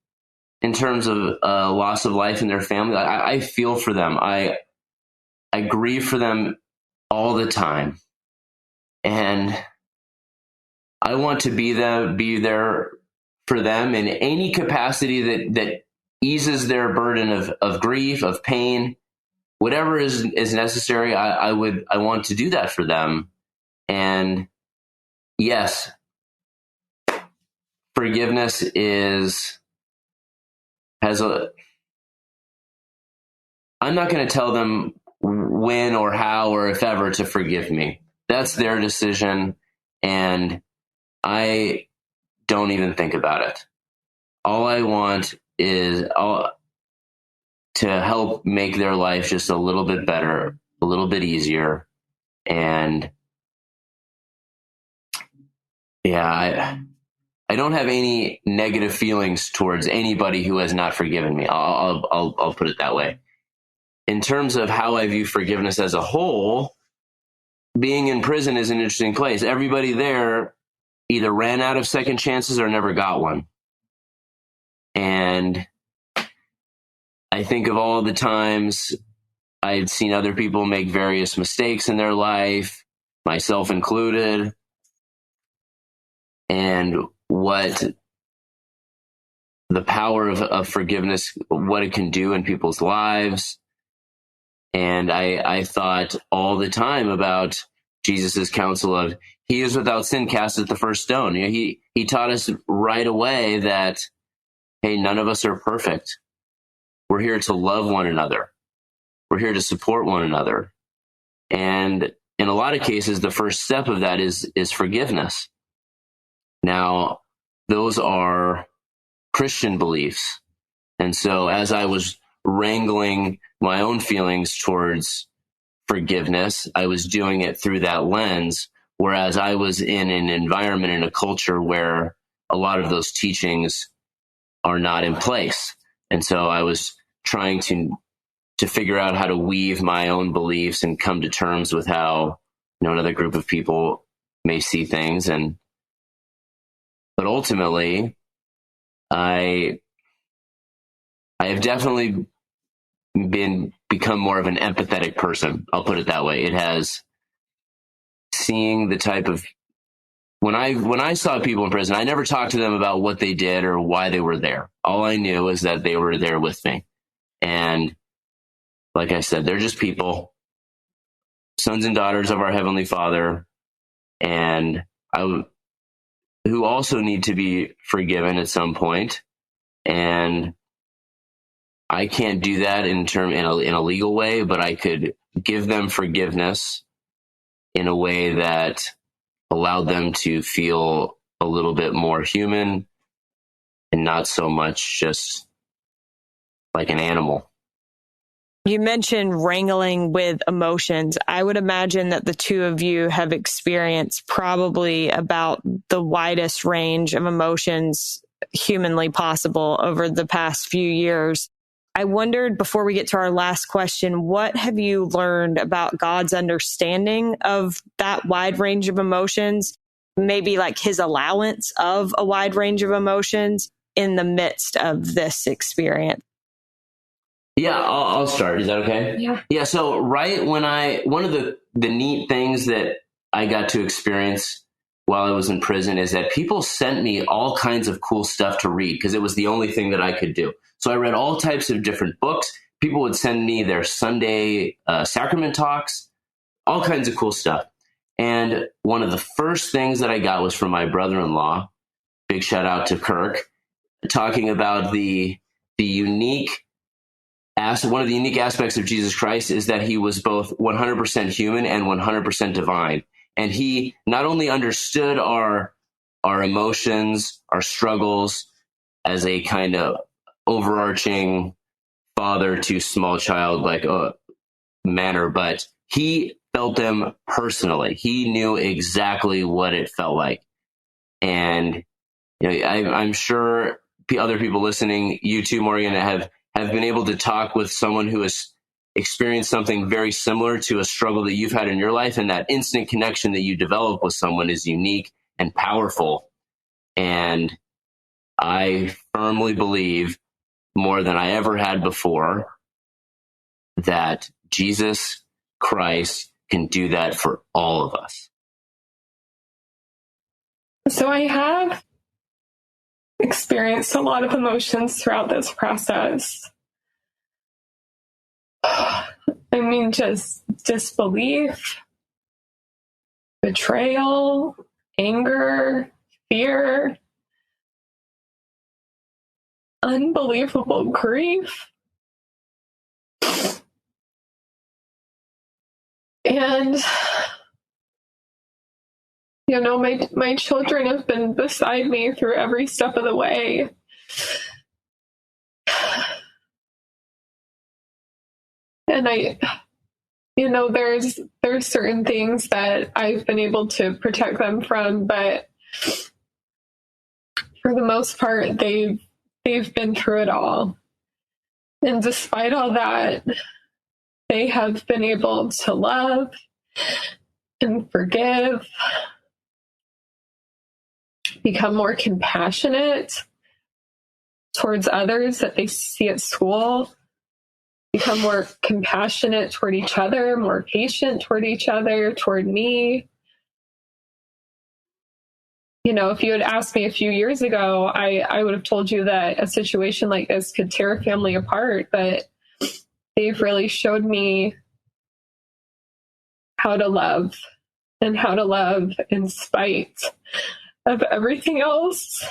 in terms of loss of life in their family, I feel for them. I grieve for them all the time, and I want to be there for them in any capacity that eases their burden of grief, of pain, whatever is necessary. I want to do that for them. And yes, forgiveness has I'm not going to tell them when or how or if ever to forgive me. That's their decision, and I don't even think about it. All I want is to help make their life just a little bit better, a little bit easier. And yeah, I don't have any negative feelings towards anybody who has not forgiven me. I'll put it that way. In terms of how I view forgiveness as a whole, being in prison is an interesting place. Everybody there either ran out of second chances or never got one. And I think of all the times I'd seen other people make various mistakes in their life, myself included, and what the power of forgiveness, what it can do in people's lives. And I thought all the time about Jesus's counsel of, he is without sin, casteth the first stone. You know, he taught us right away that, hey, none of us are perfect. We're here to love one another. We're here to support one another. And in a lot of cases, the first step of that is forgiveness. Now, those are Christian beliefs. And so as I was wrangling my own feelings towards forgiveness, I was doing it through that lens, whereas I was in an environment, in a culture where a lot of those teachings are not in place. And so I was trying to figure out how to weave my own beliefs and come to terms with how, another group of people may see things. But ultimately, I have definitely become more of an empathetic person. I'll put it that way. It has, seeing the type of, when I saw people in prison, I never talked to them about what they did or why they were there. All I knew is that they were there with me. And like I said, they're just people, sons and daughters of our Heavenly Father, and who also need to be forgiven at some point. And I can't do that in a legal way, but I could give them forgiveness in a way that allowed them to feel a little bit more human and not so much just like an animal. You mentioned wrangling with emotions. I would imagine that the two of you have experienced probably about the widest range of emotions humanly possible over the past few years. I wondered, before we get to our last question, what have you learned about God's understanding of that wide range of emotions, maybe like his allowance of a wide range of emotions in the midst of this experience? Yeah, I'll start. Is that okay? Yeah. Yeah. So one of the neat things that I got to experience while I was in prison is that people sent me all kinds of cool stuff to read because it was the only thing that I could do. So I read all types of different books. People would send me their Sunday sacrament talks, all kinds of cool stuff. And one of the first things that I got was from my brother-in-law, big shout out to Kirk, talking about one of the unique aspects of Jesus Christ is that he was both 100% human and 100% divine. And he not only understood our emotions, our struggles as a kind of overarching father to small child like manner, but he felt them personally. He knew exactly what it felt like. And I'm sure other people listening, you too, Morgan, have been able to talk with someone who has experienced something very similar to a struggle that you've had in your life, and that instant connection that you develop with someone is unique and powerful. And I firmly believe, more than I ever had before, that Jesus Christ can do that for all of us. So I have experienced a lot of emotions throughout this process. I mean, just disbelief, betrayal, anger, fear, unbelievable grief. And, my children have been beside me through every step of the way. And there's certain things that I've been able to protect them from, but for the most part, they've been through it all. And despite all that, they have been able to love and forgive, become more compassionate towards others that they see at school, become more compassionate toward each other, more patient toward each other, toward me. If you had asked me a few years ago, I would have told you that a situation like this could tear a family apart, but they've really showed me how to love, and how to love in spite of everything else.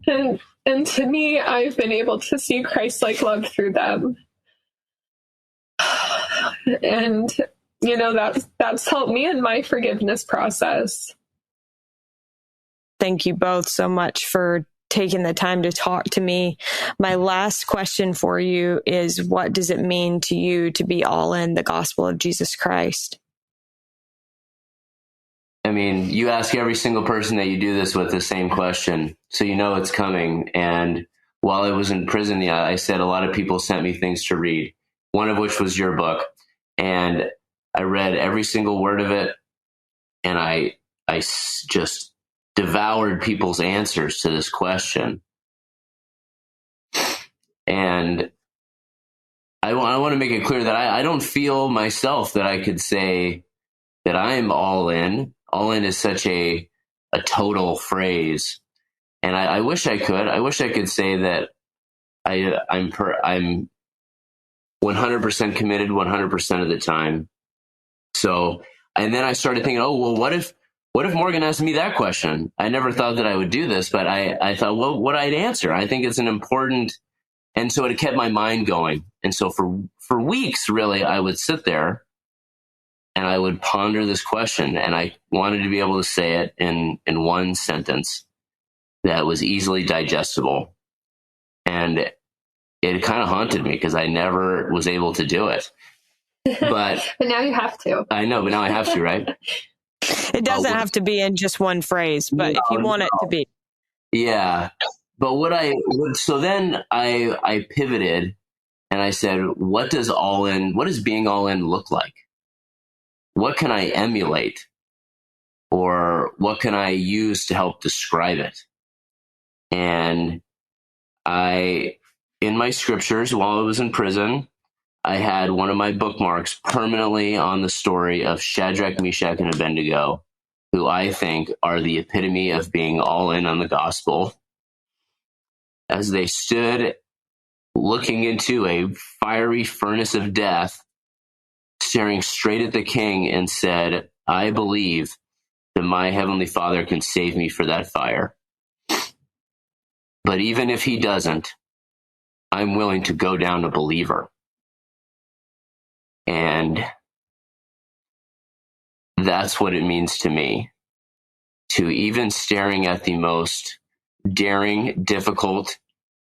And to me, I've been able to see Christ-like love through them. And, that's helped me in my forgiveness process. Thank you both so much for taking the time to talk to me. My last question for you is, what does it mean to you to be all in the gospel of Jesus Christ? I mean, you ask every single person that you do this with the same question, so you know it's coming. And while I was in prison, I said a lot of people sent me things to read, one of which was your book. And I read every single word of it, and I just devoured people's answers to this question. And I want to make it clear that I don't feel myself that I could say that I'm all in. All in is such a total phrase. And I wish I could. I wish I could say that I'm 100% committed 100% of the time. So, and then I started thinking, oh, well, what if Morgan asked me that question? I never thought that I would do this, but I thought, well, what I'd answer. I think it's an important, and so it kept my mind going. And so for weeks, really, I would sit there and I would ponder this question, and I wanted to be able to say it in one sentence that was easily digestible. And it kind of haunted me because I never was able to do it. But now you have to. I know, but now I have to, right? It doesn't have to be in just one phrase, but if you want it to be. Yeah. But so then I pivoted and I said, what does being all in look like? What can I emulate? Or what can I use to help describe it? And in my scriptures, while I was in prison, I had one of my bookmarks permanently on the story of Shadrach, Meshach, and Abednego, who I think are the epitome of being all in on the gospel. As they stood looking into a fiery furnace of death, staring straight at the king, and said, I believe that my heavenly Father can save me for that fire. But even if he doesn't, I'm willing to go down a believer. And that's what it means to me, to even staring at the most daring, difficult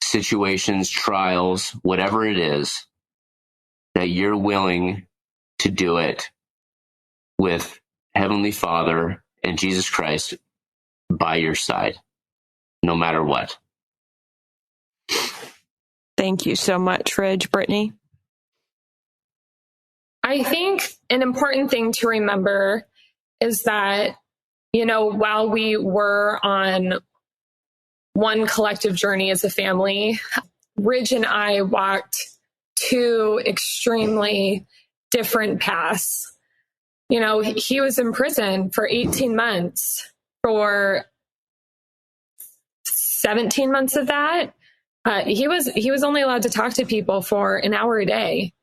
situations, trials, whatever it is, that you're willing to do it with Heavenly Father and Jesus Christ by your side, no matter what. Thank you so much, Ridge. Brittany? I think an important thing to remember is that, while we were on one collective journey as a family, Ridge and I walked two extremely different paths. He was in prison for 18 months. For 17 months of that, he was only allowed to talk to people for an hour a day,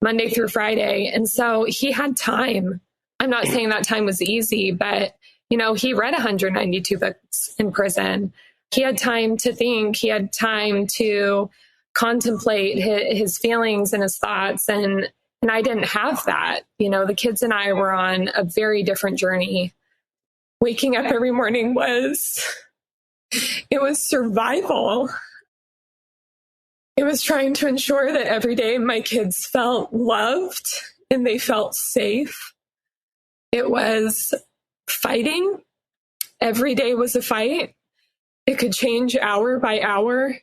Monday through Friday. And so he had time. I'm not saying that time was easy, but, he read 192 books in prison. He had time to think. He had time to contemplate his feelings and his thoughts. And I didn't have that. The kids and I were on a very different journey. Waking up every morning was survival. It was trying to ensure that every day my kids felt loved and they felt safe. It was fighting. Every day was a fight. It could change hour by hour.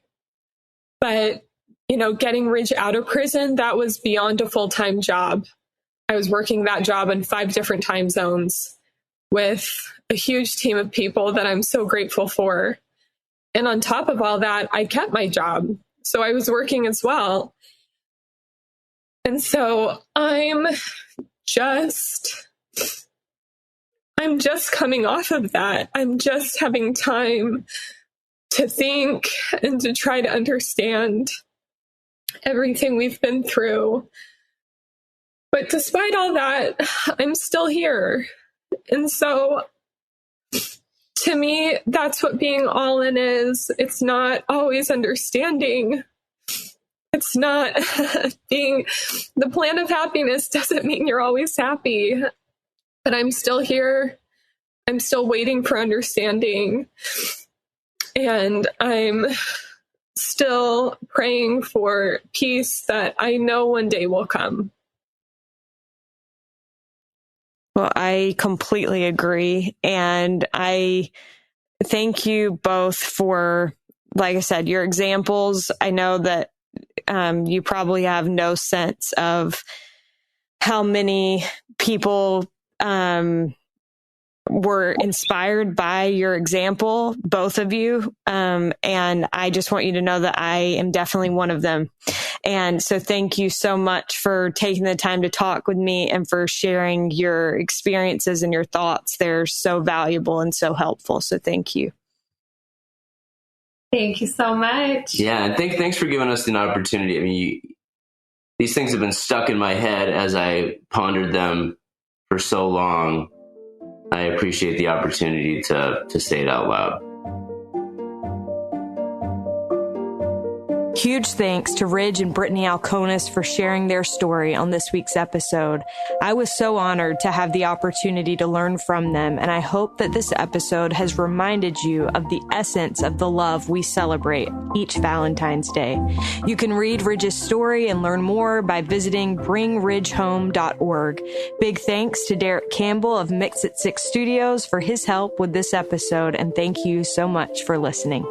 But, getting Ridge out of prison, that was beyond a full-time job. I was working that job in 5 different time zones with a huge team of people that I'm so grateful for. And on top of all that, I kept my job. So I was working as well. And so I'm just coming off of that. I'm just having time to think and to try to understand everything we've been through. But despite all that, I'm still here. And so to me, that's what being all in is. It's not always understanding. It's not being the plan of happiness doesn't mean you're always happy. But I'm still here. I'm still waiting for understanding. And I'm still praying for peace that I know one day will come. Well, I completely agree. And I thank you both for, like I said, your examples. I know that you probably have no sense of how many people were inspired by your example, both of you. And I just want you to know that I am definitely one of them. And so thank you so much for taking the time to talk with me and for sharing your experiences and your thoughts. They're so valuable and so helpful. So thank you. Thank you so much. Yeah, and thanks for giving us an opportunity. I mean, these things have been stuck in my head as I pondered them for so long. I appreciate the opportunity to say it out loud. Huge thanks to Ridge and Brittany Alkonis for sharing their story on this week's episode. I was so honored to have the opportunity to learn from them, and I hope that this episode has reminded you of the essence of the love we celebrate each Valentine's Day. You can read Ridge's story and learn more by visiting bringridgehome.org. Big thanks to Derek Campbell of Mix It 6 Studios for his help with this episode, and thank you so much for listening.